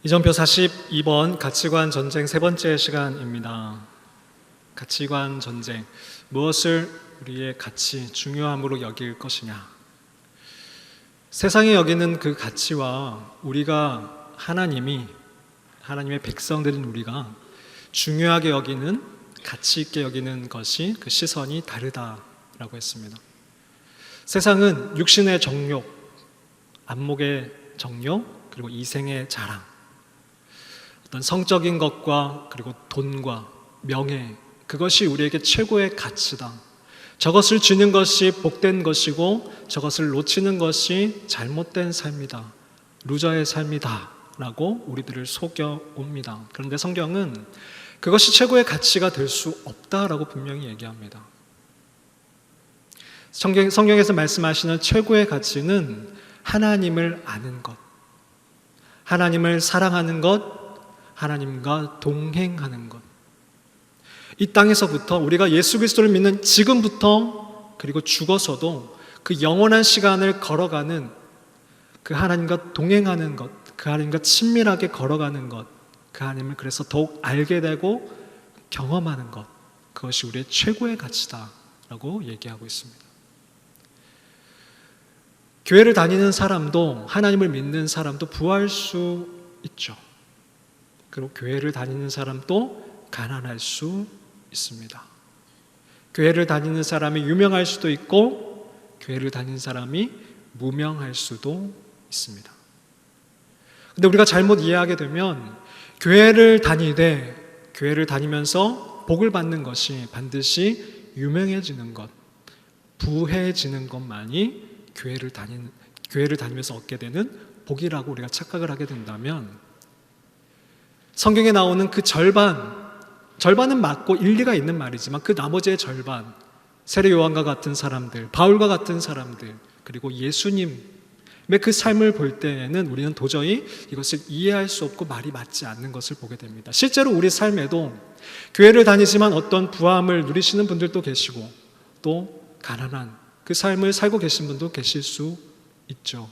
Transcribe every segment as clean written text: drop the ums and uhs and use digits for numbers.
이정표 42번 가치관 전쟁 세 번째 시간입니다. 가치관 전쟁, 무엇을 우리의 가치, 중요함으로 여길 것이냐. 세상에 여기는 그 가치와 우리가 하나님의 백성들인 우리가 중요하게 여기는, 가치 있게 여기는 것이, 그 시선이 다르다라고 했습니다. 세상은 육신의 정욕, 안목의 정욕, 그리고 이생의 자랑, 어떤 성적인 것과 그리고 돈과 명예, 그것이 우리에게 최고의 가치다. 저것을 주는 것이 복된 것이고 저것을 놓치는 것이 잘못된 삶이다, 루저의 삶이다 라고 우리들을 속여옵니다. 그런데 성경은 그것이 최고의 가치가 될 수 없다라고 분명히 얘기합니다. 성경에서 말씀하시는 최고의 가치는 하나님을 아는 것, 하나님을 사랑하는 것, 하나님과 동행하는 것. 이 땅에서부터 우리가 예수 그리스도를 믿는 지금부터, 그리고 죽어서도 그 영원한 시간을 걸어가는, 그 하나님과 동행하는 것, 그 하나님과 친밀하게 걸어가는 것, 그 하나님을 그래서 더욱 알게 되고 경험하는 것, 그것이 우리의 최고의 가치다라고 얘기하고 있습니다. 교회를 다니는 사람도, 하나님을 믿는 사람도 부할 수 있죠. 그리고 교회를 다니는 사람도 가난할 수 있습니다. 교회를 다니는 사람이 유명할 수도 있고 교회를 다니는 사람이 무명할 수도 있습니다. 근데 우리가 잘못 이해하게 되면 교회를 다니면서 복을 받는 것이 반드시 유명해지는 것, 부해지는 것만이 교회를 다니면서 얻게 되는 복이라고 우리가 착각을 하게 된다면, 성경에 나오는 그 절반은 맞고 일리가 있는 말이지만 그 나머지의 절반, 세례 요한과 같은 사람들, 바울과 같은 사람들, 그리고 예수님의 그 삶을 볼 때에는 우리는 도저히 이것을 이해할 수 없고 말이 맞지 않는 것을 보게 됩니다. 실제로 우리 삶에도 교회를 다니지만 어떤 부함을 누리시는 분들도 계시고 또 가난한 그 삶을 살고 계신 분도 계실 수 있죠.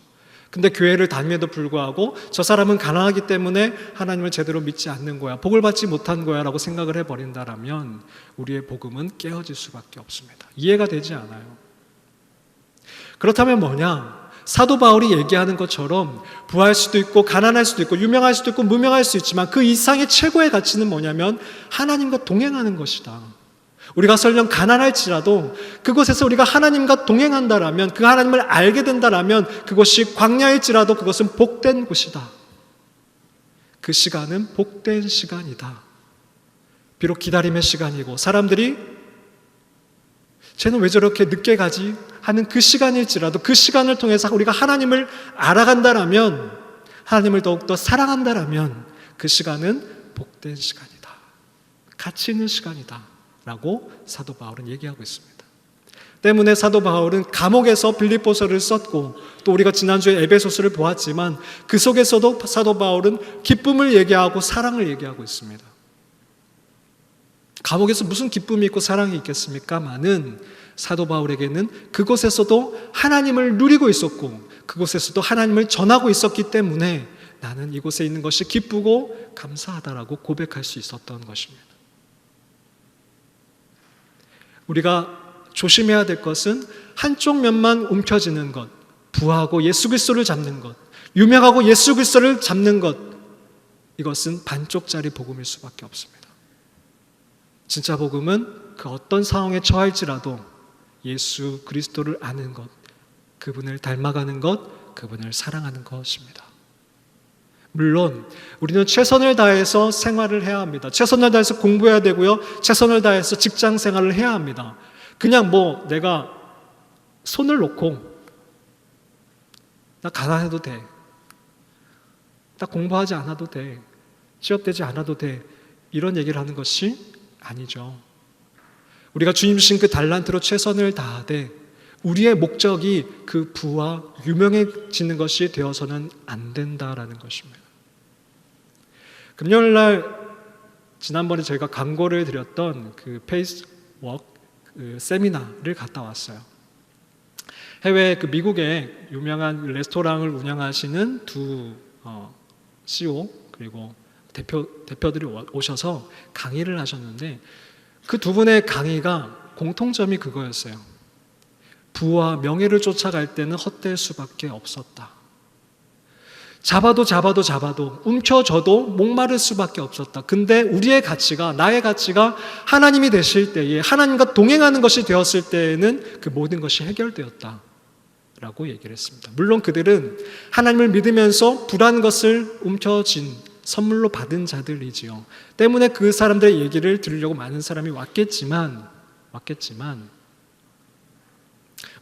근데 교회를 다님에도 불구하고 저 사람은 가난하기 때문에 하나님을 제대로 믿지 않는 거야, 복을 받지 못한 거야 라고 생각을 해버린다라면 우리의 복음은 깨어질 수밖에 없습니다. 이해가 되지 않아요. 그렇다면 뭐냐? 사도 바울이 얘기하는 것처럼 부할 수도 있고 가난할 수도 있고 유명할 수도 있고 무명할 수 있지만 그 이상의 최고의 가치는 뭐냐면 하나님과 동행하는 것이다. 우리가 설령 가난할지라도 그곳에서 우리가 하나님과 동행한다라면, 그 하나님을 알게 된다라면 그것이 광야일지라도 그것은 복된 곳이다. 그 시간은 복된 시간이다. 비록 기다림의 시간이고 사람들이 쟤는 왜 저렇게 늦게 가지 하는 그 시간일지라도 그 시간을 통해서 우리가 하나님을 알아간다라면, 하나님을 더욱더 사랑한다라면 그 시간은 복된 시간이다, 가치 있는 시간이다 라고 사도 바울은 얘기하고 있습니다. 때문에 사도 바울은 감옥에서 빌립보서를 썼고 또 우리가 지난주에 에베소서를 보았지만 그 속에서도 사도 바울은 기쁨을 얘기하고 사랑을 얘기하고 있습니다. 감옥에서 무슨 기쁨이 있고 사랑이 있겠습니까? 많은 사도 바울에게는 그곳에서도 하나님을 누리고 있었고 그곳에서도 하나님을 전하고 있었기 때문에 나는 이곳에 있는 것이 기쁘고 감사하다라고 고백할 수 있었던 것입니다. 우리가 조심해야 될 것은 한쪽 면만 움켜쥐는 것, 부하고 예수 그리스도를 잡는 것, 유명하고 예수 그리스도를 잡는 것, 이것은 반쪽짜리 복음일 수밖에 없습니다. 진짜 복음은 그 어떤 상황에 처할지라도 예수 그리스도를 아는 것, 그분을 닮아가는 것, 그분을 사랑하는 것입니다. 물론 우리는 최선을 다해서 생활을 해야 합니다. 최선을 다해서 공부해야 되고요, 최선을 다해서 직장 생활을 해야 합니다. 그냥 내가 손을 놓고 나 가난해도 돼, 나 공부하지 않아도 돼, 취업되지 않아도 돼, 이런 얘기를 하는 것이 아니죠. 우리가 주님 주신 그 달란트로 최선을 다하되 우리의 목적이 그 부와 유명해지는 것이 되어서는 안 된다라는 것입니다. 금요일날 지난번에 저희가 광고를 드렸던 그 페이스워크 세미나를 갔다 왔어요. 해외 미국의 유명한 레스토랑을 운영하시는 두 CEO, 그리고 대표들이 오셔서 강의를 하셨는데 그 두 분의 강의가 공통점이 그거였어요. 부와 명예를 쫓아갈 때는 헛될 수밖에 없었다. 잡아도 움켜져도 목마를 수밖에 없었다. 근데 우리의 가치가, 나의 가치가 하나님이 되실 때에, 하나님과 동행하는 것이 되었을 때에는 그 모든 것이 해결되었다 라고 얘기를 했습니다. 물론 그들은 하나님을 믿으면서 불한 것을 움켜쥔 선물로 받은 자들이지요. 때문에 그 사람들의 얘기를 들으려고 많은 사람이 왔겠지만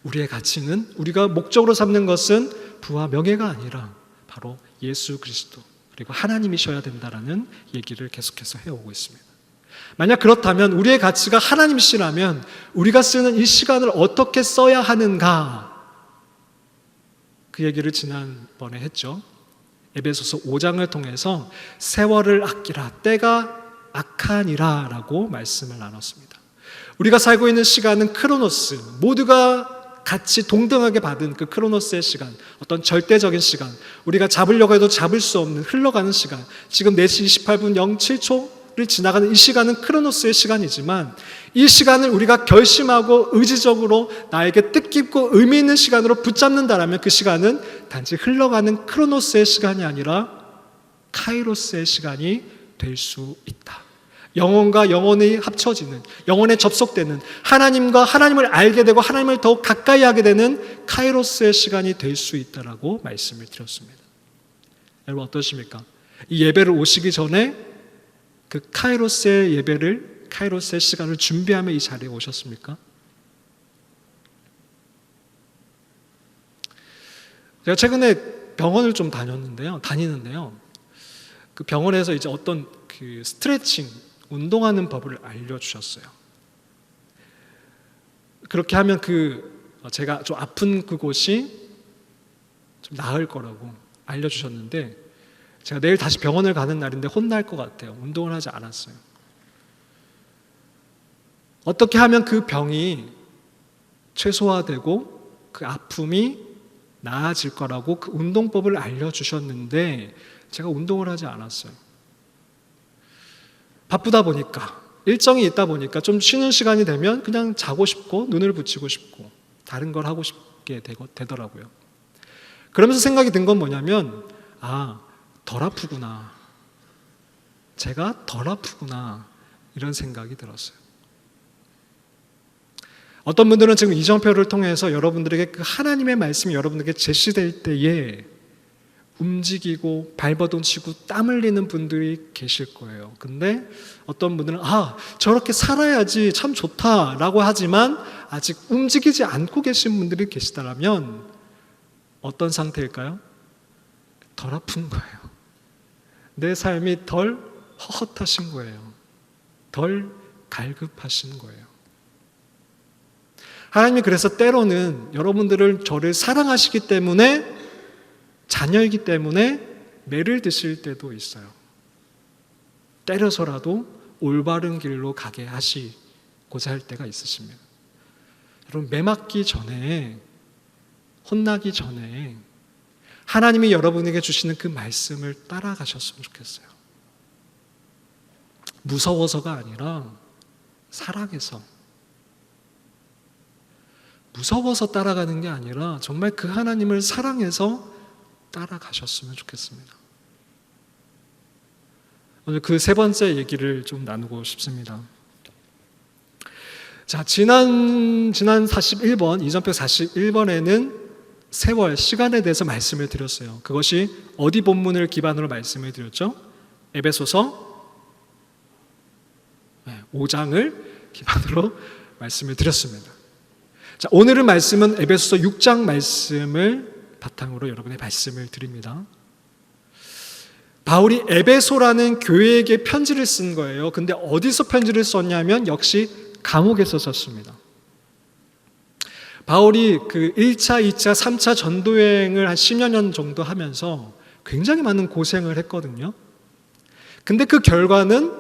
우리의 가치는, 우리가 목적으로 삼는 것은 부와 명예가 아니라 바로 예수 그리스도 그리고 하나님이셔야 된다라는 얘기를 계속해서 해오고 있습니다. 만약 그렇다면 우리의 가치가 하나님이시라면 우리가 쓰는 이 시간을 어떻게 써야 하는가, 그 얘기를 지난번에 했죠. 에베소서 5장을 통해서 세월을 아끼라, 때가 악하니라 라고 말씀을 나눴습니다. 우리가 살고 있는 시간은 크로노스, 모두가 같이 동등하게 받은 그 크로노스의 시간, 어떤 절대적인 시간, 우리가 잡으려고 해도 잡을 수 없는 흘러가는 시간, 지금 4시 28분 07초를 지나가는 이 시간은 크로노스의 시간이지만 이 시간을 우리가 결심하고 의지적으로 나에게 뜻깊고 의미 있는 시간으로 붙잡는다라면 그 시간은 단지 흘러가는 크로노스의 시간이 아니라 카이로스의 시간이 될 수 있다. 영혼과 영혼이 합쳐지는, 영혼에 접속되는, 하나님과 하나님을 알게 되고 하나님을 더욱 가까이 하게 되는 카이로스의 시간이 될 수 있다라고 말씀을 드렸습니다. 여러분 어떠십니까? 이 예배를 오시기 전에 그 카이로스의 예배를, 카이로스의 시간을 준비하며 이 자리에 오셨습니까? 제가 최근에 병원을 좀 다니는데요. 그 병원에서 이제 어떤 그 스트레칭, 운동하는 법을 알려주셨어요. 그렇게 하면 제가 좀 아픈 그곳이 좀 나을 거라고 알려주셨는데 제가 내일 다시 병원을 가는 날인데 혼날 것 같아요. 운동을 하지 않았어요. 어떻게 하면 그 병이 최소화되고 그 아픔이 나아질 거라고 그 운동법을 알려주셨는데 제가 운동을 하지 않았어요. 바쁘다 보니까, 일정이 있다 보니까 좀 쉬는 시간이 되면 그냥 자고 싶고 눈을 붙이고 싶고 다른 걸 하고 싶게 되더라고요. 그러면서 생각이 든 건 뭐냐면 덜 아프구나, 제가 덜 아프구나, 이런 생각이 들었어요. 어떤 분들은 지금 이정표를 통해서 여러분들에게 그 하나님의 말씀이 여러분들에게 제시될 때에 움직이고 발버둥치고 땀 흘리는 분들이 계실 거예요. 근데 어떤 분들은 저렇게 살아야지 참 좋다라고 하지만 아직 움직이지 않고 계신 분들이 계시다면 어떤 상태일까요? 덜 아픈 거예요. 내 삶이 덜 헛헛하신 거예요. 덜 갈급하신 거예요. 하나님이 그래서 때로는 여러분들을, 저를 사랑하시기 때문에, 자녀이기 때문에 매를 드실 때도 있어요. 때려서라도 올바른 길로 가게 하시고자 할 때가 있으십니다. 여러분, 매 맞기 전에, 혼나기 전에 하나님이 여러분에게 주시는 그 말씀을 따라가셨으면 좋겠어요. 무서워서가 아니라 사랑해서, 무서워서 따라가는 게 아니라 정말 그 하나님을 사랑해서 따라가셨으면 좋겠습니다. 오늘 그 세 번째 얘기를 좀 나누고 싶습니다. 자, 지난 41번, 이전표 41번에는 세월, 시간에 대해서 말씀을 드렸어요. 그것이 어디 본문을 기반으로 말씀을 드렸죠? 에베소서 5장을 기반으로 말씀을 드렸습니다. 자, 오늘의 말씀은 에베소서 6장 말씀을 바탕으로 여러분의 말씀을 드립니다. 바울이 에베소라는 교회에게 편지를 쓴 거예요. 근데 어디서 편지를 썼냐면 역시 감옥에서 썼습니다. 바울이 그 1차, 2차, 3차 전도여행을 한 10여 년 정도 하면서 굉장히 많은 고생을 했거든요. 근데 그 결과는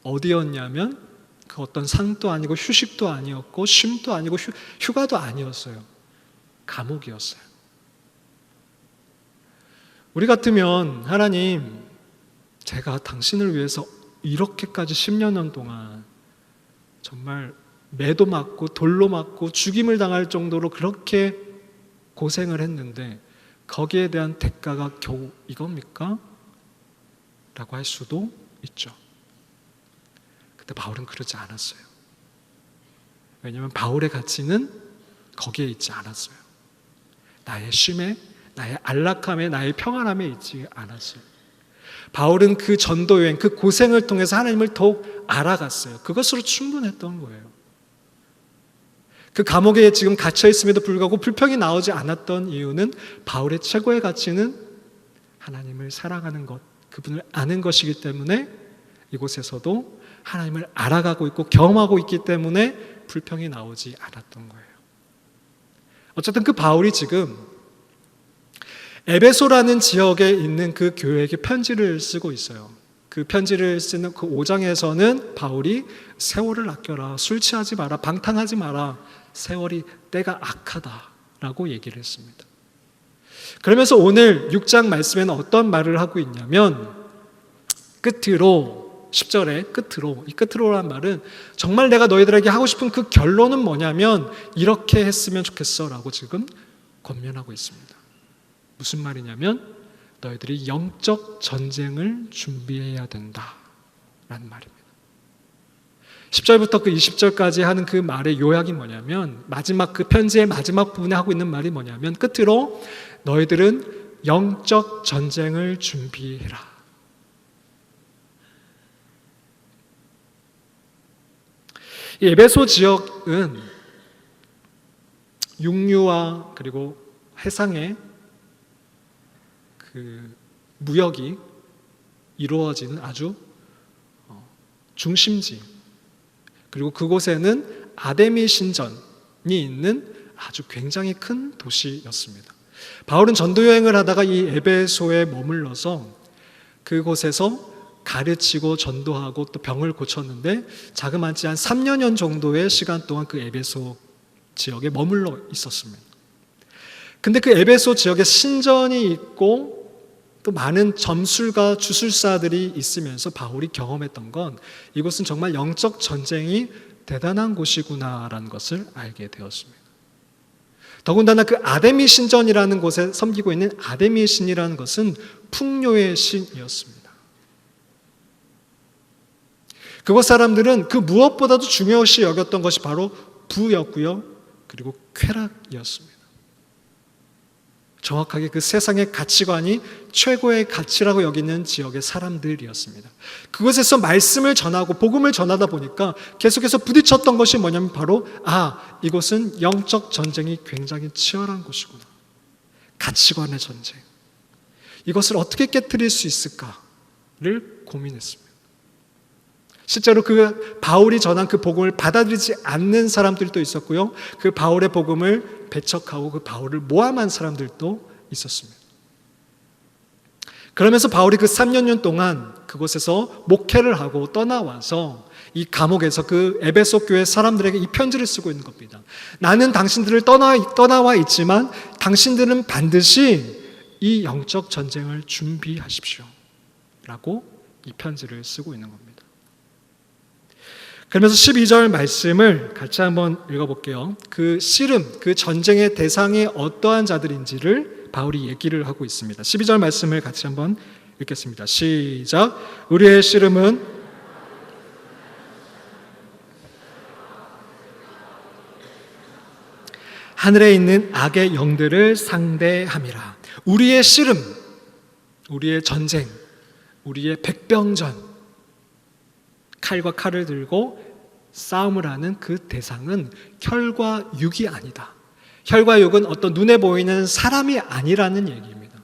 어디였냐면 그 어떤 상도 아니고 휴식도 아니었고 쉼도 아니고 휴가도 아니었어요. 감옥이었어요. 우리 같으면 하나님, 제가 당신을 위해서 이렇게까지 10여 년 동안 정말 매도 맞고 돌로 맞고 죽임을 당할 정도로 그렇게 고생을 했는데 거기에 대한 대가가 겨우 이겁니까? 라고 할 수도 있죠. 근데 바울은 그러지 않았어요. 왜냐하면 바울의 가치는 거기에 있지 않았어요. 나의 쉼에, 나의 안락함에, 나의 평안함에 있지 않았어요. 바울은 그 전도 여행, 그 고생을 통해서 하나님을 더욱 알아갔어요. 그것으로 충분했던 거예요. 그 감옥에 지금 갇혀 있음에도 불구하고 불평이 나오지 않았던 이유는 바울의 최고의 가치는 하나님을 사랑하는 것, 그분을 아는 것이기 때문에 이곳에서도 하나님을 알아가고 있고 경험하고 있기 때문에 불평이 나오지 않았던 거예요. 어쨌든 그 바울이 지금 에베소라는 지역에 있는 그 교회에게 편지를 쓰고 있어요. 그 편지를 쓰는 그 5장에서는 바울이 세월을 아껴라, 술 취하지 마라, 방탕하지 마라, 세월이 때가 악하다라고 얘기를 했습니다. 그러면서 오늘 6장 말씀에는 어떤 말을 하고 있냐면 끝으로 10절에 끝으로, 이 끝으로란 말은 정말 내가 너희들에게 하고 싶은 그 결론은 뭐냐면 이렇게 했으면 좋겠어 라고 지금 권면하고 있습니다. 무슨 말이냐면 너희들이 영적 전쟁을 준비해야 된다 라는 말입니다. 10절부터 그 20절까지 하는 그 말의 요약이 뭐냐면 마지막 그 편지의 마지막 부분에 하고 있는 말이 뭐냐면 끝으로 너희들은 영적 전쟁을 준비해라. 이 에베소 지역은 육류와 그리고 해상의 그 무역이 이루어지는 아주 중심지, 그리고 그곳에는 아데미 신전이 있는 아주 굉장히 큰 도시였습니다. 바울은 전도 여행을 하다가 이 에베소에 머물러서 그곳에서 가르치고 전도하고 또 병을 고쳤는데 자그마치 한 3년 정도의 시간 동안 그 에베소 지역에 머물러 있었습니다. 근데 그 에베소 지역에 신전이 있고 또 많은 점술가 주술사들이 있으면서 바울이 경험했던 건 이곳은 정말 영적 전쟁이 대단한 곳이구나라는 것을 알게 되었습니다. 더군다나 그 아데미 신전이라는 곳에 섬기고 있는 아데미 신이라는 것은 풍요의 신이었습니다. 그곳 사람들은 그 무엇보다도 중요시 여겼던 것이 바로 부였고요, 그리고 쾌락이었습니다. 정확하게 그 세상의 가치관이 최고의 가치라고 여기는 지역의 사람들이었습니다. 그곳에서 말씀을 전하고 복음을 전하다 보니까 계속해서 부딪혔던 것이 뭐냐면 바로 이곳은 영적 전쟁이 굉장히 치열한 곳이구나. 가치관의 전쟁. 이것을 어떻게 깨트릴 수 있을까를 고민했습니다. 실제로 그 바울이 전한 그 복음을 받아들이지 않는 사람들도 있었고요, 그 바울의 복음을 배척하고 그 바울을 모함한 사람들도 있었습니다. 그러면서 바울이 그 3년 동안 그곳에서 목회를 하고 떠나와서 이 감옥에서 그 에베소 교회 사람들에게 이 편지를 쓰고 있는 겁니다. 나는 당신들을 떠나와 있지만 당신들은 반드시 이 영적 전쟁을 준비하십시오 라고 이 편지를 쓰고 있는 겁니다. 그러면서 12절 말씀을 같이 한번 읽어볼게요. 그 씨름, 그 전쟁의 대상이 어떠한 자들인지를 바울이 얘기를 하고 있습니다. 12절 말씀을 같이 한번 읽겠습니다. 시작. 우리의 씨름은 하늘에 있는 악의 영들을 상대함이라. 우리의 씨름, 우리의 전쟁, 우리의 백병전, 칼과 칼을 들고 싸움을 하는 그 대상은 혈과 육이 아니다. 혈과 육은 어떤 눈에 보이는 사람이 아니라는 얘기입니다.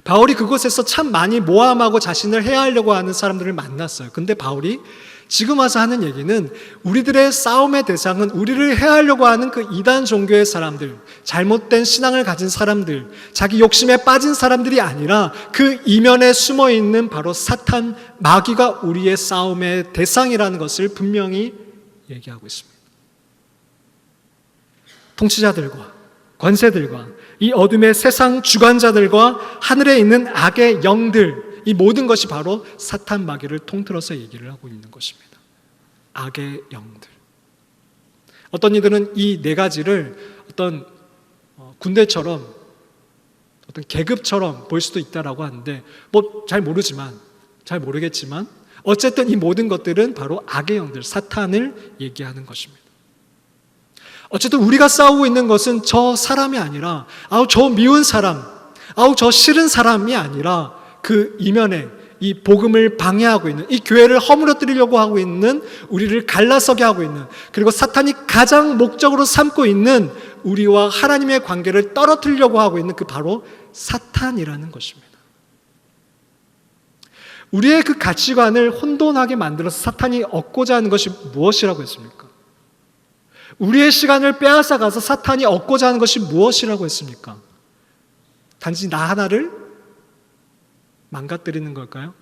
바울이 그곳에서 참 많이 모함하고 자신을 해하려고 하는 사람들을 만났어요. 근데 바울이 지금 와서 하는 얘기는 우리들의 싸움의 대상은 우리를 해하려고 하는 그 이단 종교의 사람들, 잘못된 신앙을 가진 사람들, 자기 욕심에 빠진 사람들이 아니라 그 이면에 숨어있는 바로 사탄, 마귀가 우리의 싸움의 대상이라는 것을 분명히 얘기하고 있습니다. 통치자들과 관세들과 이 어둠의 세상 주관자들과 하늘에 있는 악의 영들, 이 모든 것이 바로 사탄 마귀를 통틀어서 얘기를 하고 있는 것입니다. 악의 영들. 어떤 이들은 이 네 가지를 어떤 군대처럼 어떤 계급처럼 볼 수도 있다라고 하는데 뭐 잘 모르겠지만 어쨌든 이 모든 것들은 바로 악의 영들, 사탄을 얘기하는 것입니다. 어쨌든 우리가 싸우고 있는 것은 저 사람이 아니라 저 미운 사람, 저 싫은 사람이 아니라 그 이면에 이 복음을 방해하고 있는, 이 교회를 허물어뜨리려고 하고 있는, 우리를 갈라서게 하고 있는, 그리고 사탄이 가장 목적으로 삼고 있는 우리와 하나님의 관계를 떨어뜨리려고 하고 있는 그 바로 사탄이라는 것입니다. 우리의 그 가치관을 혼돈하게 만들어서 사탄이 얻고자 하는 것이 무엇이라고 했습니까? 우리의 시간을 빼앗아 가서 사탄이 얻고자 하는 것이 무엇이라고 했습니까? 단지 나 하나를 망가뜨리는 걸까요?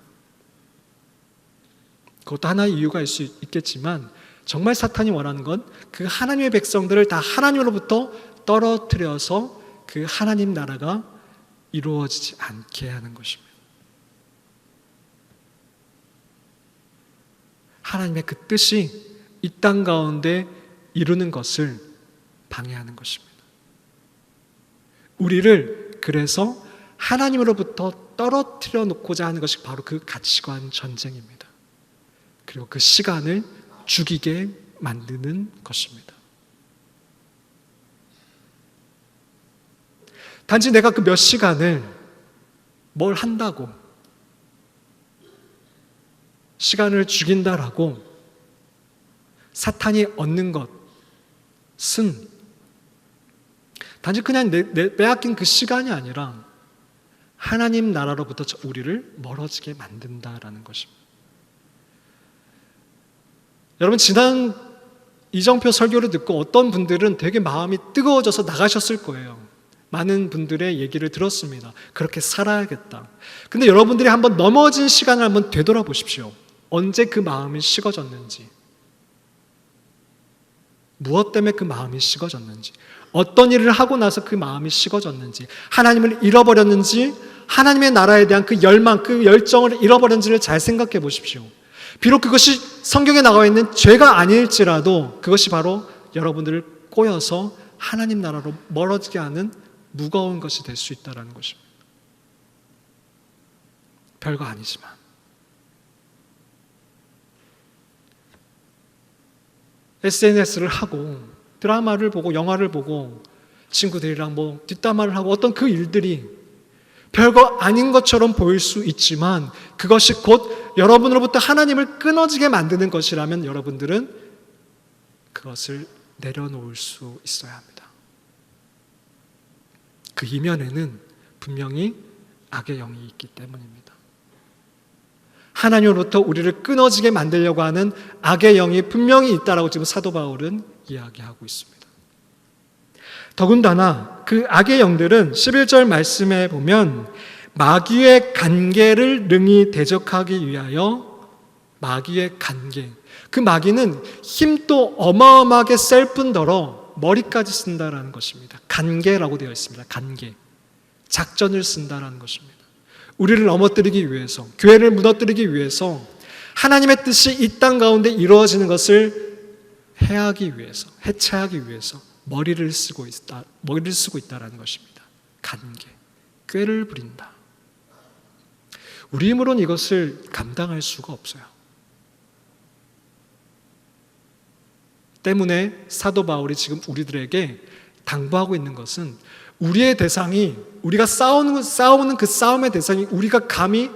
그것도 하나의 이유가 있을 수 있겠지만 정말 사탄이 원하는 건 그 하나님의 백성들을 다 하나님으로부터 떨어뜨려서 그 하나님 나라가 이루어지지 않게 하는 것입니다. 하나님의 그 뜻이 이 땅 가운데 이루는 것을 방해하는 것입니다. 우리를 그래서 하나님으로부터 떨어뜨려 놓고자 하는 것이 바로 그 가치관 전쟁입니다. 그리고 그 시간을 죽이게 만드는 것입니다. 단지 내가 그 몇 시간을 뭘 한다고, 시간을 죽인다라고 사탄이 얻는 것은 단지 그냥 내 빼앗긴 그 시간이 아니라 하나님 나라로부터 우리를 멀어지게 만든다라는 것입니다. 여러분, 지난 이정표 설교를 듣고 어떤 분들은 되게 마음이 뜨거워져서 나가셨을 거예요. 많은 분들의 얘기를 들었습니다. 그렇게 살아야겠다. 근데 여러분들이 한번 넘어진 시간을 한번 되돌아보십시오. 언제 그 마음이 식어졌는지, 무엇 때문에 그 마음이 식어졌는지, 어떤 일을 하고 나서 그 마음이 식어졌는지, 하나님을 잃어버렸는지, 하나님의 나라에 대한 그 열망, 그 열정을 잃어버렸는지를 잘 생각해 보십시오. 비록 그것이 성경에 나와 있는 죄가 아닐지라도 그것이 바로 여러분들을 꼬여서 하나님 나라로 멀어지게 하는 무거운 것이 될 수 있다는 것입니다. 별거 아니지만 SNS를 하고 드라마를 보고 영화를 보고 친구들이랑 뭐 뒷담화를 하고 어떤 그 일들이 별거 아닌 것처럼 보일 수 있지만 그것이 곧 여러분으로부터 하나님을 끊어지게 만드는 것이라면 여러분들은 그것을 내려놓을 수 있어야 합니다. 그 이면에는 분명히 악의 영이 있기 때문입니다. 하나님으로부터 우리를 끊어지게 만들려고 하는 악의 영이 분명히 있다라고 지금 사도 바울은 이야기하고 있습니다. 더군다나 그 악의 영들은 11절 말씀에 보면 마귀의 간계를 능히 대적하기 위하여, 마귀의 간계, 그 마귀는 힘도 어마어마하게 셀 뿐더러 머리까지 쓴다라는 것입니다. 간계라고 되어 있습니다. 간계, 작전을 쓴다라는 것입니다. 우리를 넘어뜨리기 위해서, 교회를 무너뜨리기 위해서, 하나님의 뜻이 이 땅 가운데 이루어지는 것을 해하기 위해서, 해체하기 위해서 머리를 쓰고 있다라는 것입니다. 간계, 꾀를 부린다. 우리 힘으로는 이것을 감당할 수가 없어요. 때문에 사도 바울이 지금 우리들에게 당부하고 있는 것은 우리의 대상이, 우리가 싸우는 그 싸움의 대상이 우리가 감히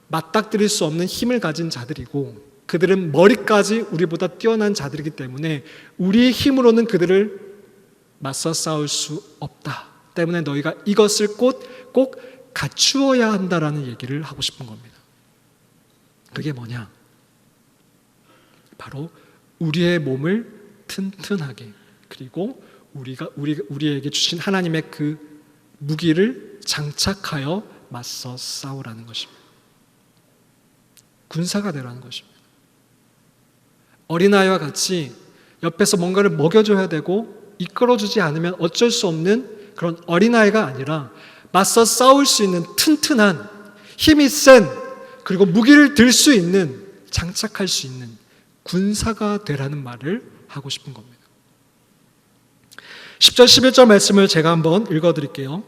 맞닥뜨릴 수 없는 힘을 가진 자들이고, 그들은 머리까지 우리보다 뛰어난 자들이기 때문에 우리의 힘으로는 그들을 맞서 싸울 수 없다. 때문에 너희가 이것을 꼭 갖추어야 한다라는 얘기를 하고 싶은 겁니다. 그게 뭐냐? 바로 우리의 몸을 튼튼하게, 그리고 우리에게 주신 하나님의 그 무기를 장착하여 맞서 싸우라는 것입니다. 군사가 되라는 것입니다. 어린아이와 같이 옆에서 뭔가를 먹여줘야 되고 이끌어주지 않으면 어쩔 수 없는 그런 어린아이가 아니라 맞서 싸울 수 있는 튼튼한, 힘이 센, 그리고 무기를 들 수 있는, 장착할 수 있는 군사가 되라는 말을 하고 싶은 겁니다. 10절 11절 말씀을 제가 한번 읽어드릴게요.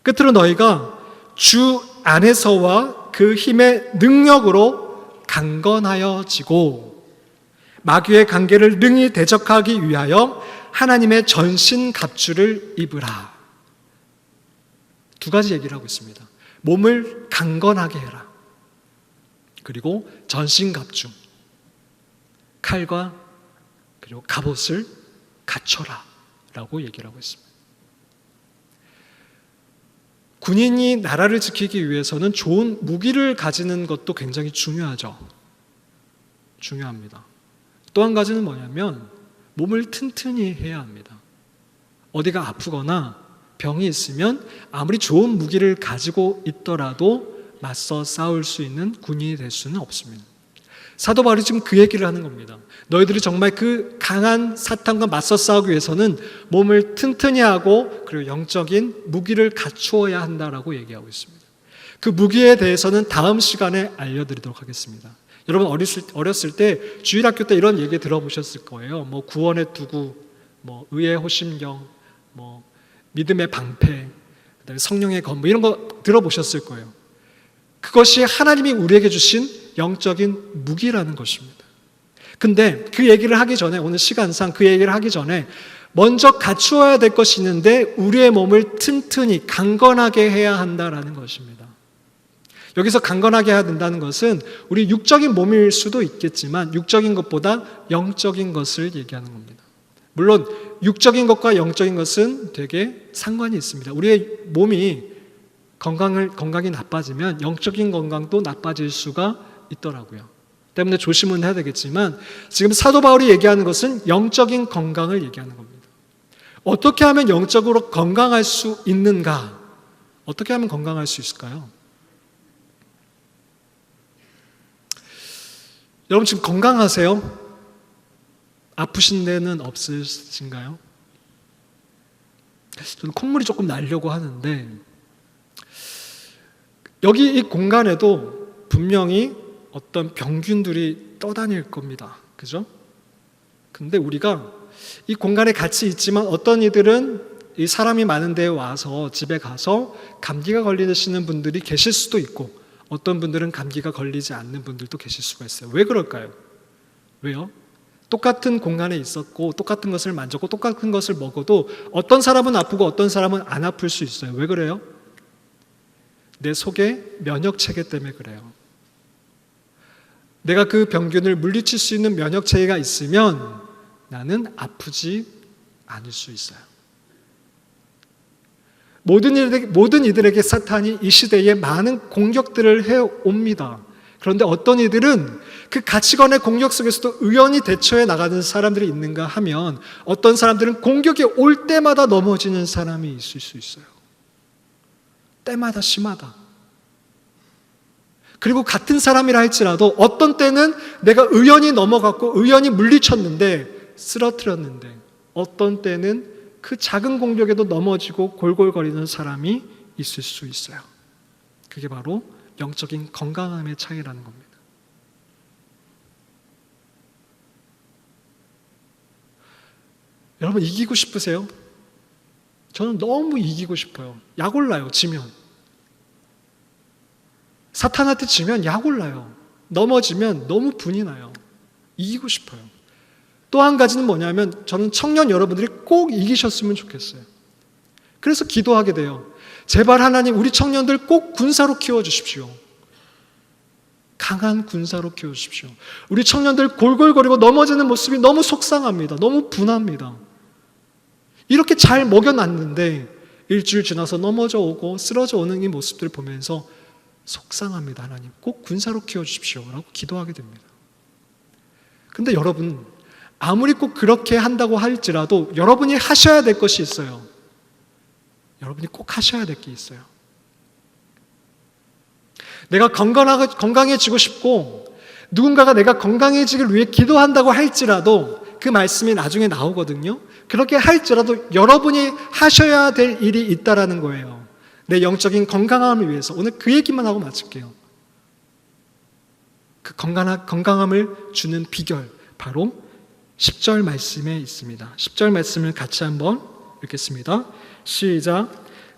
끝으로 너희가 주 안에서와 그 힘의 능력으로 강건하여지고 마귀의 관계를 능히 대적하기 위하여 하나님의 전신 갑주를 입으라. 두 가지 얘기를 하고 있습니다. 몸을 강건하게 해라. 그리고 전신 갑주, 칼과 그리고 갑옷을 갖춰라 라고 얘기를 하고 있습니다. 군인이 나라를 지키기 위해서는 좋은 무기를 가지는 것도 굉장히 중요하죠. 중요합니다. 또 한 가지는 뭐냐면 몸을 튼튼히 해야 합니다. 어디가 아프거나 병이 있으면 아무리 좋은 무기를 가지고 있더라도 맞서 싸울 수 있는 군인이 될 수는 없습니다. 사도 바울이 지금 그 얘기를 하는 겁니다. 너희들이 정말 그 강한 사탄과 맞서 싸우기 위해서는 몸을 튼튼히 하고 그리고 영적인 무기를 갖추어야 한다라고 얘기하고 있습니다. 그 무기에 대해서는 다음 시간에 알려드리도록 하겠습니다. 여러분 어렸을 때 주일학교 때 이런 얘기 들어보셨을 거예요. 뭐 구원의 투구, 뭐 의의 호심경, 뭐 믿음의 방패, 그다음에 성령의 검, 뭐 이런 거 들어보셨을 거예요. 그것이 하나님이 우리에게 주신 영적인 무기라는 것입니다. 근데 그 얘기를 하기 전에, 오늘 시간상 그 얘기를 하기 전에 먼저 갖추어야 될 것이 있는데 우리의 몸을 튼튼히 강건하게 해야 한다라는 것입니다. 여기서 강건하게 해야 된다는 것은 우리 육적인 몸일 수도 있겠지만 육적인 것보다 영적인 것을 얘기하는 겁니다. 물론 육적인 것과 영적인 것은 되게 상관이 있습니다. 우리의 몸이 건강이 나빠지면 영적인 건강도 나빠질 수가 있더라고요. 때문에 조심은 해야 되겠지만 지금 사도 바울이 얘기하는 것은 영적인 건강을 얘기하는 겁니다. 어떻게 하면 영적으로 건강할 수 있는가? 어떻게 하면 건강할 수 있을까요? 여러분 지금 건강하세요? 아프신 데는 없으신가요? 저는 콧물이 조금 나려고 하는데 여기 이 공간에도 분명히 어떤 병균들이 떠다닐 겁니다. 그죠? 근데 우리가 이 공간에 같이 있지만 어떤 이들은 이 사람이 많은 데에 와서 집에 가서 감기가 걸리시는 분들이 계실 수도 있고 어떤 분들은 감기가 걸리지 않는 분들도 계실 수가 있어요. 왜 그럴까요? 왜요? 똑같은 공간에 있었고 똑같은 것을 만졌고 똑같은 것을 먹어도 어떤 사람은 아프고 어떤 사람은 안 아플 수 있어요. 왜 그래요? 내 속에 면역 체계 때문에 그래요. 내가 그 병균을 물리칠 수 있는 면역 체계가 있으면 나는 아프지 않을 수 있어요. 모든 이들에게 사탄이 이 시대에 많은 공격들을 해옵니다. 그런데 어떤 이들은 그 가치관의 공격 속에서도 의연히 대처해 나가는 사람들이 있는가 하면 어떤 사람들은 공격이 올 때마다 넘어지는 사람이 있을 수 있어요. 때마다 심하다. 그리고 같은 사람이라 할지라도 어떤 때는 내가 의연히 넘어갔고 의연히 물리쳤는데 쓰러뜨렸는데 어떤 때는 그 작은 공격에도 넘어지고 골골거리는 사람이 있을 수 있어요. 그게 바로 영적인 건강함의 차이라는 겁니다. 여러분 이기고 싶으세요? 저는 너무 이기고 싶어요. 약 올라요. 지면 사탄한테 지면 약 올라요. 넘어지면 너무 분이 나요. 이기고 싶어요. 또 한 가지는 뭐냐면 저는 청년 여러분들이 꼭 이기셨으면 좋겠어요. 그래서 기도하게 돼요. 제발 하나님 우리 청년들 꼭 군사로 키워주십시오. 강한 군사로 키워주십시오. 우리 청년들 골골거리고 넘어지는 모습이 너무 속상합니다. 너무 분합니다. 이렇게 잘 먹여놨는데 일주일 지나서 넘어져 오고 쓰러져 오는 이 모습들을 보면서 속상합니다. 하나님 꼭 군사로 키워주십시오 라고 기도하게 됩니다. 근데 여러분 아무리 꼭 그렇게 한다고 할지라도 여러분이 하셔야 될 것이 있어요. 여러분이 꼭 하셔야 될 게 있어요. 내가 건강해지고 싶고 누군가가 내가 건강해지길 위해 기도한다고 할지라도 그 말씀이 나중에 나오거든요. 그렇게 할지라도 여러분이 하셔야 될 일이 있다라는 거예요. 내 영적인 건강함을 위해서 오늘 그 얘기만 하고 마칠게요. 그 건강함을 주는 비결 바로 10절 말씀에 있습니다. 10절 말씀을 같이 한번 읽겠습니다. 시작.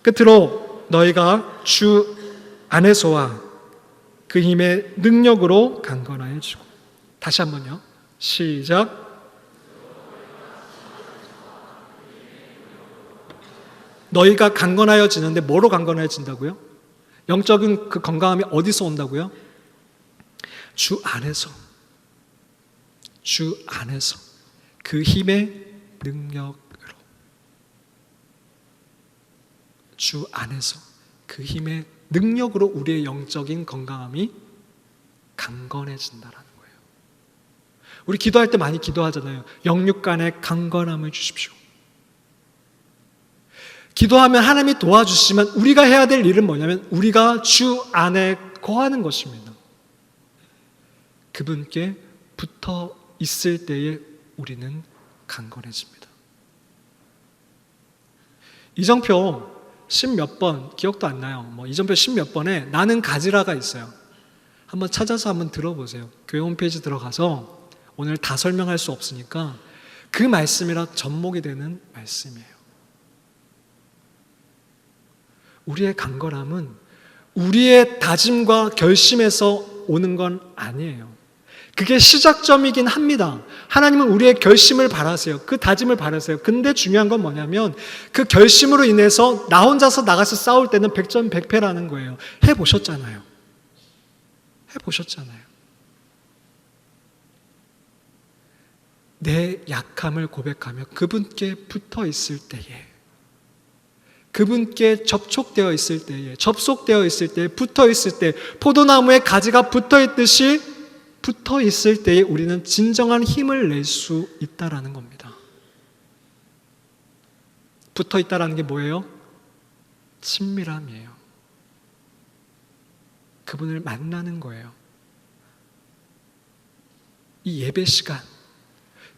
끝으로 너희가 주 안에서와 그 힘의 능력으로 강건하여지고. 다시 한번요. 시작. 너희가 강건하여지는데 뭐로 강건하여진다고요? 영적인 그 건강함이 어디서 온다고요? 주 안에서. 주 안에서. 그 힘의 능력으로. 주 안에서. 그 힘의 능력으로 우리의 영적인 건강함이 강건해진다라는 거예요. 우리 기도할 때 많이 기도하잖아요. 영육 간의 강건함을 주십시오. 기도하면 하나님이 도와주시지만 우리가 해야 될 일은 뭐냐면 우리가 주 안에 거하는 것입니다. 그분께 붙어 있을 때에 우리는 강건해집니다. 이정표 10몇 번, 기억도 안 나요. 이정표 10몇 번에 나는 가지라가 있어요. 한번 찾아서 한번 들어보세요. 교회 홈페이지 들어가서 오늘 다 설명할 수 없으니까 그 말씀이라 접목이 되는 말씀이에요. 우리의 강건함은 우리의 다짐과 결심에서 오는 건 아니에요. 그게 시작점이긴 합니다. 하나님은 우리의 결심을 바라세요. 그 다짐을 바라세요. 근데 중요한 건 뭐냐면 그 결심으로 인해서 나 혼자서 나가서 싸울 때는 100전100패라는 거예요. 해보셨잖아요. 해보셨잖아요. 내 약함을 고백하며 그분께 붙어 있을 때에, 그분께 접촉되어 있을 때에, 접속되어 있을 때에, 붙어 있을 때, 포도나무에 가지가 붙어 있듯이 붙어 있을 때에 우리는 진정한 힘을 낼 수 있다라는 겁니다. 붙어 있다라는 게 뭐예요? 친밀함이에요. 그분을 만나는 거예요. 이 예배 시간,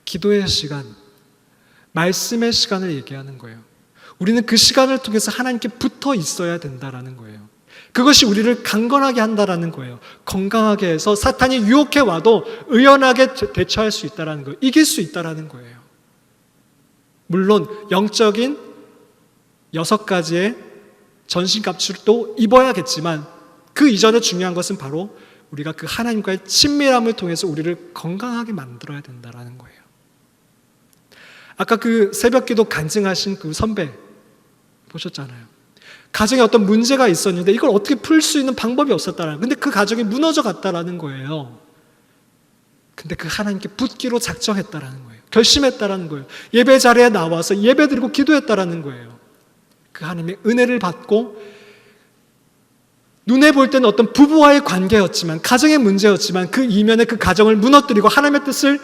기도의 시간, 말씀의 시간을 얘기하는 거예요. 우리는 그 시간을 통해서 하나님께 붙어 있어야 된다라는 거예요. 그것이 우리를 강건하게 한다라는 거예요. 건강하게 해서 사탄이 유혹해 와도 의연하게 대처할 수 있다라는 거예요. 이길 수 있다라는 거예요. 물론 영적인 6가지의 전신갑주도 입어야겠지만 그 이전에 중요한 것은 바로 우리가 그 하나님과의 친밀함을 통해서 우리를 건강하게 만들어야 된다라는 거예요. 아까 그 새벽기도 간증하신 그 선배 보셨잖아요. 가정에 어떤 문제가 있었는데 이걸 어떻게 풀 수 있는 방법이 없었다라는 거예요. 근데 그 가정이 무너져 갔다라는 거예요. 근데 그 하나님께 붙기로 작정했다라는 거예요. 결심했다라는 거예요. 예배 자리에 나와서 예배 드리고 기도했다라는 거예요. 그 하나님의 은혜를 받고 눈에 볼 때는 어떤 부부와의 관계였지만, 가정의 문제였지만 그 이면에 그 가정을 무너뜨리고 하나님의 뜻을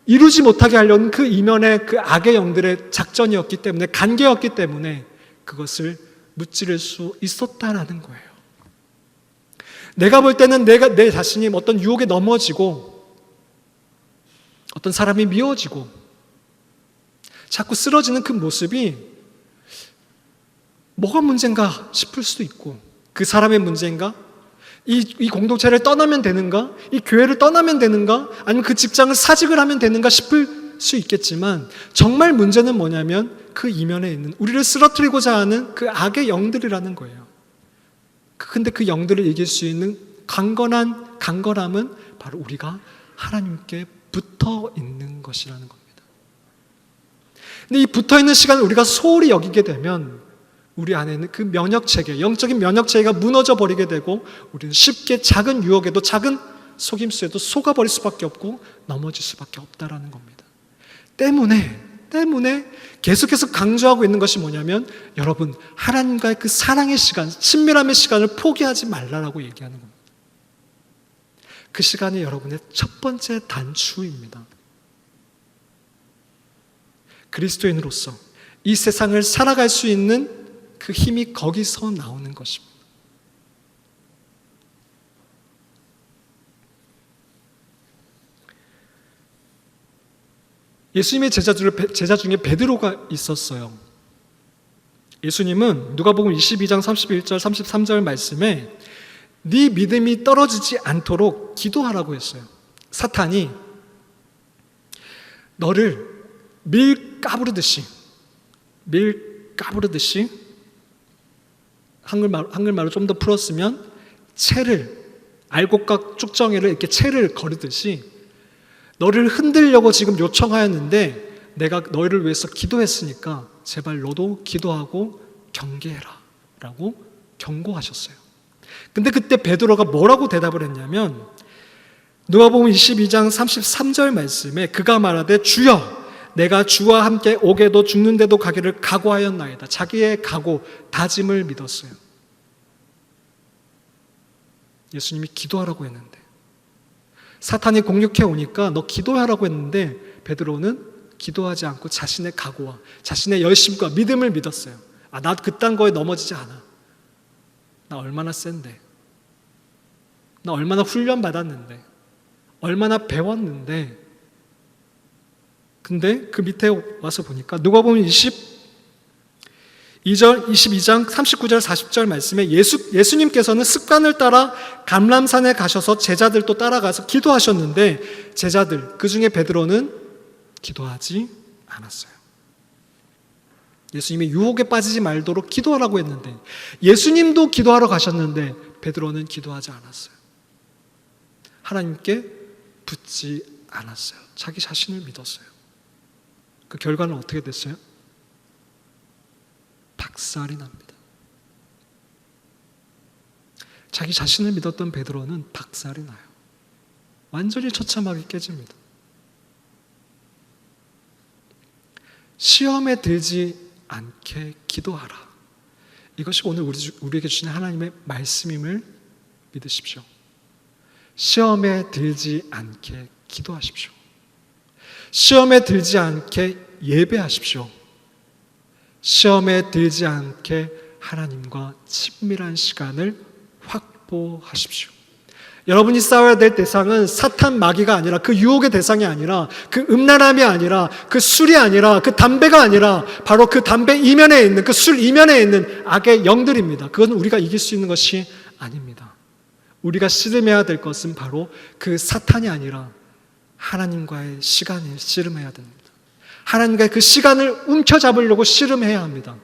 이루지 못하게 하려는 그 이면의 그 악의 영들의 작전이었기 때문에, 관계였기 때문에 그것을 무찌를 수 있었다라는 거예요. 내가 볼 때는 내 자신이 어떤 유혹에 넘어지고 어떤 사람이 미워지고 자꾸 쓰러지는 그 모습이 뭐가 문제인가 싶을 수도 있고, 그 사람의 문제인가? 이 공동체를 떠나면 되는가? 이 교회를 떠나면 되는가? 아니면 그 직장을 사직을 하면 되는가 싶을 수 있겠지만, 정말 문제는 뭐냐면 그 이면에 있는 우리를 쓰러뜨리고자 하는 그 악의 영들이라는 거예요. 근데 그 영들을 이길 수 있는 강건함은 바로 우리가 하나님께 붙어 있는 것이라는 겁니다. 근데 이 붙어 있는 시간을 우리가 소홀히 여기게 되면 우리 안에 있는 그 면역체계, 영적인 면역체계가 무너져 버리게 되고 우리는 쉽게 작은 유혹에도, 작은 속임수에도 속아버릴 수밖에 없고 넘어질 수밖에 없다라는 겁니다. 때문에 계속해서 강조하고 있는 것이 뭐냐면, 여러분, 하나님과의 그 사랑의 시간, 친밀함의 시간을 포기하지 말라라고 얘기하는 겁니다. 그 시간이 여러분의 첫 번째 단추입니다. 그리스도인으로서 이 세상을 살아갈 수 있는 그 힘이 거기서 나오는 것입니다. 예수님의 제자 중에 베드로가 있었어요. 예수님은 누가복음 22장 31절 33절 말씀에 네 믿음이 떨어지지 않도록 기도하라고 했어요. 사탄이 너를 밀 까부르듯이 한글말로 좀 더 풀었으면 알곡과 쭉정이를 이렇게 채를 거르듯이 너를 흔들려고 지금 요청하였는데 내가 너희를 위해서 기도했으니까 제발 너도 기도하고 경계해라 라고 경고하셨어요. 근데 그때 베드로가 뭐라고 대답을 했냐면 누가복음 22장 33절 말씀에 그가 말하되 주여 내가 주와 함께 오게도 죽는데도 가기를 각오하였나이다. 자기의 각오, 다짐을 믿었어요. 예수님이 기도하라고 했는데 사탄이 공격해 오니까 너 기도하라고 했는데 베드로는 기도하지 않고 자신의 각오와 자신의 열심과 믿음을 믿었어요. 나 그딴 거에 넘어지지 않아. 나 얼마나 센데, 나 얼마나 훈련 받았는데, 얼마나 배웠는데. 근데 그 밑에 와서 보니까 누가복음 22장 39절 40절 말씀에 예수님께서는 습관을 따라 감람산에 가셔서 제자들도 따라가서 기도하셨는데 제자들, 그중에 베드로는 기도하지 않았어요. 예수님이 유혹에 빠지지 말도록 기도하라고 했는데 예수님도 기도하러 가셨는데 베드로는 기도하지 않았어요. 하나님께 붙지 않았어요. 자기 자신을 믿었어요. 그 결과는 어떻게 됐어요? 박살이 납니다. 자기 자신을 믿었던 베드로는 박살이 나요. 완전히 처참하게 깨집니다. 시험에 들지 않게 기도하라. 이것이 오늘 우리에게 주신 하나님의 말씀임을 믿으십시오. 시험에 들지 않게 기도하십시오. 시험에 들지 않게 예배하십시오. 시험에 들지 않게 하나님과 친밀한 시간을 확보하십시오. 여러분이 싸워야 될 대상은 사탄 마귀가 아니라 그 유혹의 대상이 아니라 그 음란함이 아니라 그 술이 아니라 그 담배가 아니라 바로 그 담배 이면에 있는 그 술 이면에 있는 악의 영들입니다. 그건 우리가 이길 수 있는 것이 아닙니다. 우리가 씨름해야 될 것은 바로 그 사탄이 아니라 하나님과의 시간을 씨름해야 됩니다. 하나님과의 그 시간을 움켜잡으려고 씨름해야 합니다.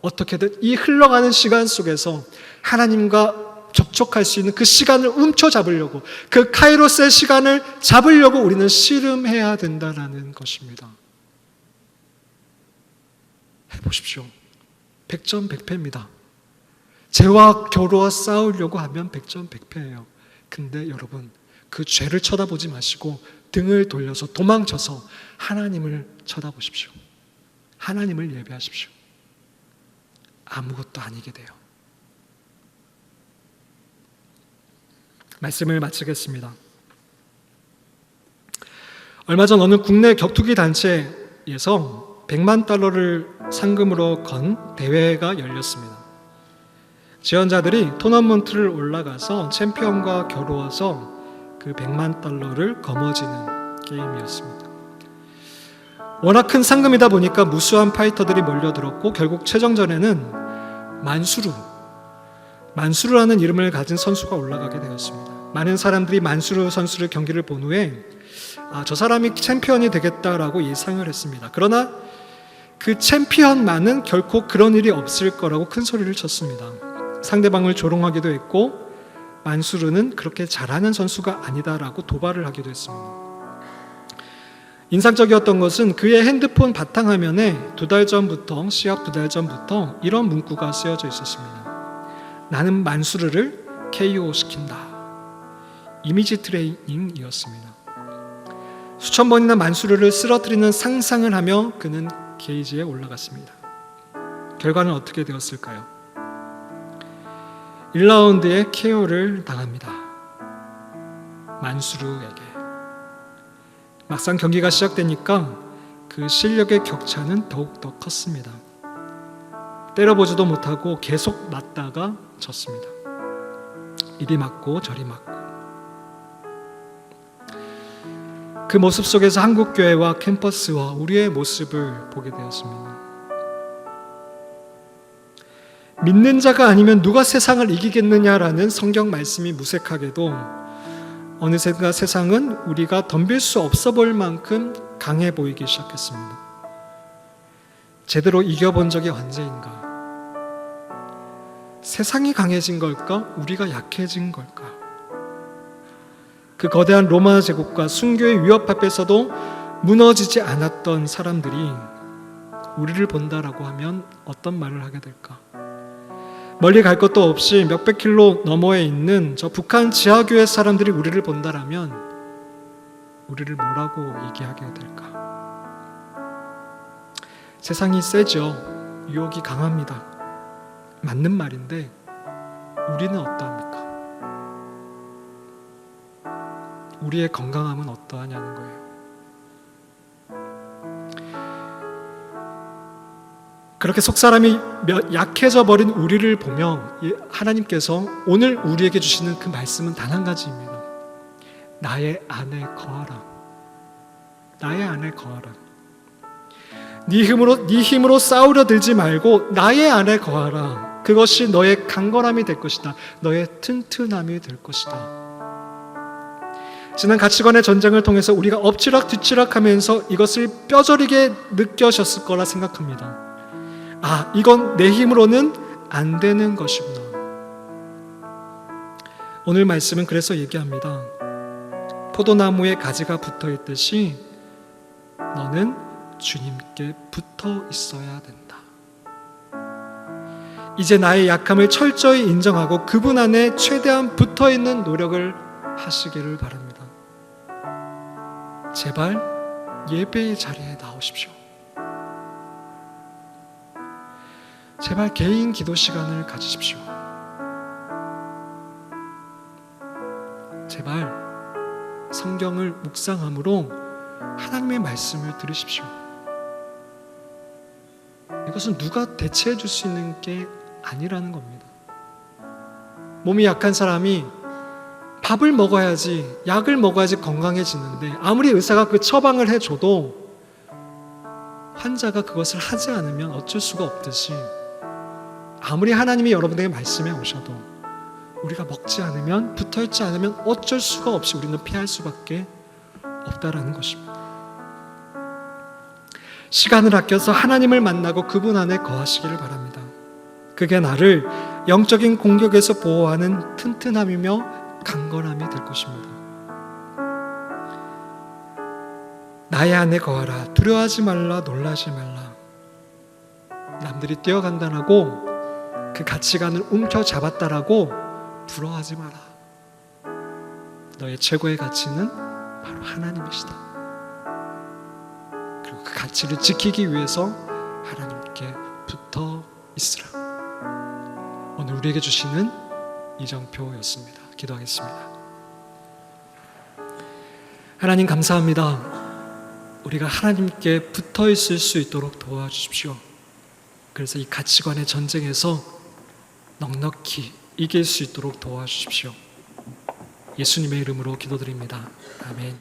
어떻게든 이 흘러가는 시간 속에서 하나님과 접촉할 수 있는 그 시간을 움켜잡으려고, 그 카이로스의 시간을 잡으려고 우리는 씨름해야 된다는 것입니다. 해보십시오. 100점 100패입니다. 죄와 겨루어 싸우려고 하면 100점 100패예요. 근데 여러분, 그 죄를 쳐다보지 마시고 등을 돌려서 도망쳐서 하나님을 쳐다보십시오. 하나님을 예배하십시오. 아무것도 아니게 돼요. 말씀을 마치겠습니다. 얼마 전 어느 국내 격투기 단체에서 100만 달러를 상금으로 건 대회가 열렸습니다. 지원자들이 토너먼트를 올라가서 챔피언과 겨루어서 그 100만 달러를 거머쥐는 게임이었습니다. 워낙 큰 상금이다 보니까 무수한 파이터들이 몰려들었고 결국 최종전에는 만수르라는 이름을 가진 선수가 올라가게 되었습니다. 많은 사람들이 만수르 선수를 경기를 본 후에 저 사람이 챔피언이 되겠다라고 예상을 했습니다. 그러나 그 챔피언만은 결코 그런 일이 없을 거라고 큰 소리를 쳤습니다. 상대방을 조롱하기도 했고 만수르는 그렇게 잘하는 선수가 아니다라고 도발을 하기도 했습니다. 인상적이었던 것은 그의 핸드폰 바탕화면에 시합 2달 전부터 이런 문구가 쓰여져 있었습니다. 나는 만수르를 KO 시킨다. 이미지 트레이닝이었습니다. 수천 번이나 만수르를 쓰러뜨리는 상상을 하며 그는 게이지에 올라갔습니다. 결과는 어떻게 되었을까요? 1라운드에 KO를 당합니다. 만수르에게. 막상 경기가 시작되니까 그 실력의 격차는 더욱더 컸습니다. 때려보지도 못하고 계속 맞다가 졌습니다. 이리 맞고 저리 맞고. 그 모습 속에서 한국교회와 캠퍼스와 우리의 모습을 보게 되었습니다. 믿는 자가 아니면 누가 세상을 이기겠느냐라는 성경 말씀이 무색하게도 어느샌가 세상은 우리가 덤빌 수 없어 보일 만큼 강해 보이기 시작했습니다. 제대로 이겨본 적이 언제인가? 세상이 강해진 걸까? 우리가 약해진 걸까? 그 거대한 로마 제국과 순교의 위협 앞에서도 무너지지 않았던 사람들이 우리를 본다라고 하면 어떤 말을 하게 될까? 멀리 갈 것도 없이 몇백 킬로 너머에 있는 저 북한 지하교회 사람들이 우리를 본다라면 우리를 뭐라고 얘기하게 될까? 세상이 세죠. 유혹이 강합니다. 맞는 말인데 우리는 어떠합니까? 우리의 건강함은 어떠하냐는 거예요. 그렇게 속사람이 약해져 버린 우리를 보며 하나님께서 오늘 우리에게 주시는 그 말씀은 단 한 가지입니다. 나의 안에 거하라. 나의 안에 거하라. 네 힘으로 싸우려 들지 말고 나의 안에 거하라. 그것이 너의 강건함이 될 것이다. 너의 튼튼함이 될 것이다. 지난 가치관의 전쟁을 통해서 우리가 엎치락 뒤치락하면서 이것을 뼈저리게 느껴졌을 거라 생각합니다. 아, 이건 내 힘으로는 안 되는 것이구나. 오늘 말씀은 그래서 얘기합니다. 포도나무에 가지가 붙어 있듯이 너는 주님께 붙어 있어야 된다. 이제 나의 약함을 철저히 인정하고 그분 안에 최대한 붙어 있는 노력을 하시기를 바랍니다. 제발 예배의 자리에 나오십시오. 제발 개인 기도 시간을 가지십시오. 제발 성경을 묵상함으로 하나님의 말씀을 들으십시오. 이것은 누가 대체해 줄 수 있는 게 아니라는 겁니다. 몸이 약한 사람이 밥을 먹어야지, 약을 먹어야지 건강해지는데 아무리 의사가 그 처방을 해줘도 환자가 그것을 하지 않으면 어쩔 수가 없듯이 아무리 하나님이 여러분에게 말씀해 오셔도 우리가 먹지 않으면, 붙어있지 않으면 어쩔 수가 없이 우리는 피할 수밖에 없다라는 것입니다. 시간을 아껴서 하나님을 만나고 그분 안에 거하시기를 바랍니다. 그게 나를 영적인 공격에서 보호하는 튼튼함이며 강건함이 될 것입니다. 나의 안에 거하라. 두려워하지 말라. 놀라지 말라. 남들이 뛰어간다라고 그 가치관을 움켜잡았다라고 부러워하지 마라. 너의 최고의 가치는 바로 하나님이시다. 그리고 그 가치를 지키기 위해서 하나님께 붙어 있으라. 오늘 우리에게 주시는 이정표였습니다. 기도하겠습니다. 하나님 감사합니다. 우리가 하나님께 붙어 있을 수 있도록 도와주십시오. 그래서 이 가치관의 전쟁에서 넉넉히 이길 수 있도록 도와주십시오. 예수님의 이름으로 기도드립니다. 아멘.